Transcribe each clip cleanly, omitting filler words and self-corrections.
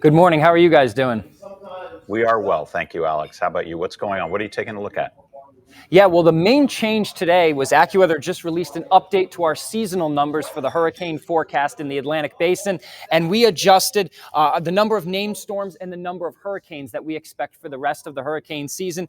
Good morning. How are you guys doing? We are well, thank you, Alex. How about you? What's going on? What are you taking a look at? Yeah, well, the main change today was AccuWeather just released an update to our seasonal numbers for the hurricane forecast in the Atlantic Basin, and we adjusted the number of named storms and the number of hurricanes that we expect for the rest of the hurricane season.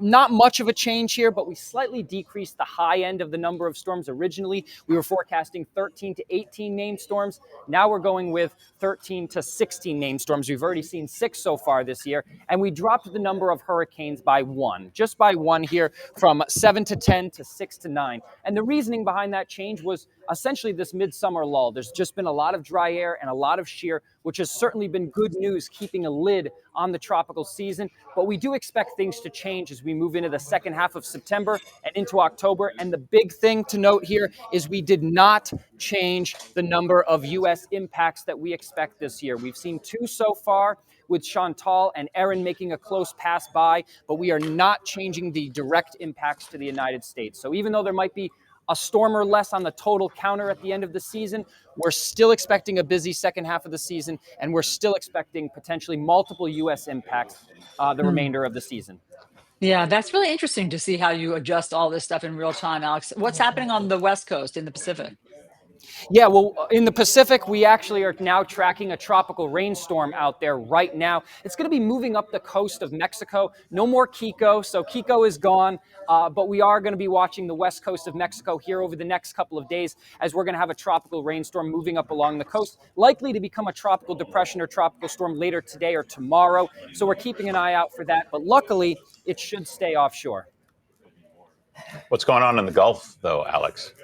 Not much of a change here, but we slightly decreased the high end of the number of storms. Originally, we were forecasting 13 to 18 named storms. Now we're going with 13 to 16 named storms. We've already seen 6 so far this year, and we dropped the number of hurricanes by 1, just by 1 here, from 7 to 10 to 6 to 9. And the reasoning behind that change was essentially this midsummer lull. There's just been a lot of dry air and a lot of shear, which has certainly been good news, keeping a lid on the tropical season. But we do expect things to change as we move into the second half of September and into October. And the big thing to note here is we did not change the number of U.S. impacts that we expect this year. We've seen 2 so far, with Chantal and Erin making a close pass by, but we are not changing the direct impacts to the United States. So even though there might be a storm or less on the total counter at the end of the season, we're still expecting a busy second half of the season, and we're still expecting potentially multiple U.S. impacts the remainder of the season. Yeah, that's really interesting to see how you adjust all this stuff in real time, Alex. What's happening on the West Coast in the Pacific? Yeah, well, in the Pacific, we actually are now tracking a tropical rainstorm out there right now. It's going to be moving up the coast of Mexico. No more Kiko, so Kiko is gone, but we are going to be watching the west coast of Mexico here over the next couple of days, as we're going to have a tropical rainstorm moving up along the coast, likely to become a tropical depression or tropical storm later today or tomorrow. So we're keeping an eye out for that, but luckily, it should stay offshore. What's going on in the Gulf, though, Alex?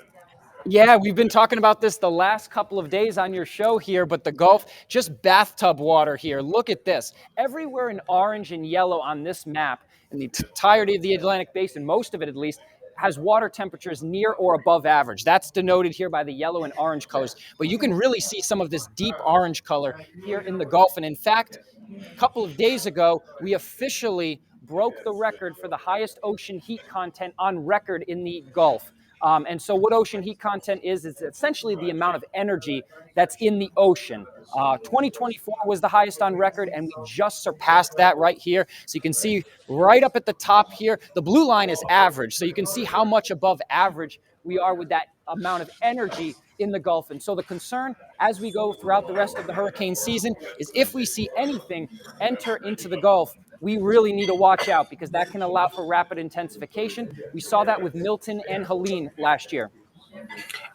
Yeah, we've been talking about this the last couple of days on your show here, but the Gulf, just bathtub water here. Look at this. Everywhere in orange and yellow on this map, in the entirety of the Atlantic Basin, most of it at least, has water temperatures near or above average. That's denoted here by the yellow and orange colors. But you can really see some of this deep orange color here in the Gulf. And in fact, a couple of days ago, we officially broke the record for the highest ocean heat content on record in the Gulf. And so what ocean heat content is essentially the amount of energy that's in the ocean. 2024 was the highest on record, and we just surpassed that right here. So you can see right up at the top here, the blue line is average. So you can see how much above average we are with that amount of energy in the Gulf. And so the concern as we go throughout the rest of the hurricane season is if we see anything enter into the Gulf, we really need to watch out, because that can allow for rapid intensification. We saw that with Milton and Helene last year.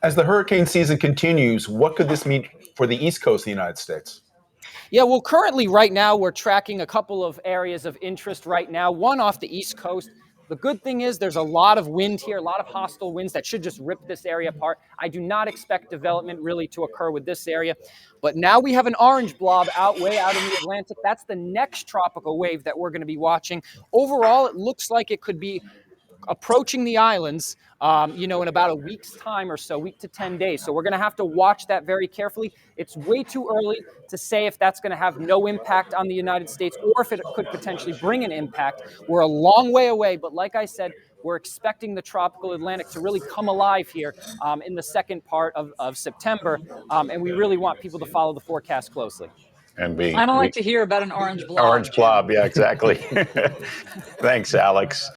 As the hurricane season continues, what could this mean for the East Coast of the United States? Yeah, well, currently right now we're tracking a couple of areas of interest right now, one off the East Coast. The good thing is there's a lot of wind here, a lot of hostile winds that should just rip this area apart. I do not expect development really to occur with this area. But now we have an orange blob way out in the Atlantic. That's the next tropical wave that we're going to be watching. Overall, it looks like it could be approaching the islands, in about a week's time or so, week to 10 days. So we're going to have to watch that very carefully. It's way too early to say if that's going to have no impact on the United States or if it could potentially bring an impact. We're a long way away, but like I said, we're expecting the tropical Atlantic to really come alive here in the second part of September, and we really want people to follow the forecast closely. And I don't like to hear about an orange blob. Orange blob, yeah, exactly. Thanks, Alex.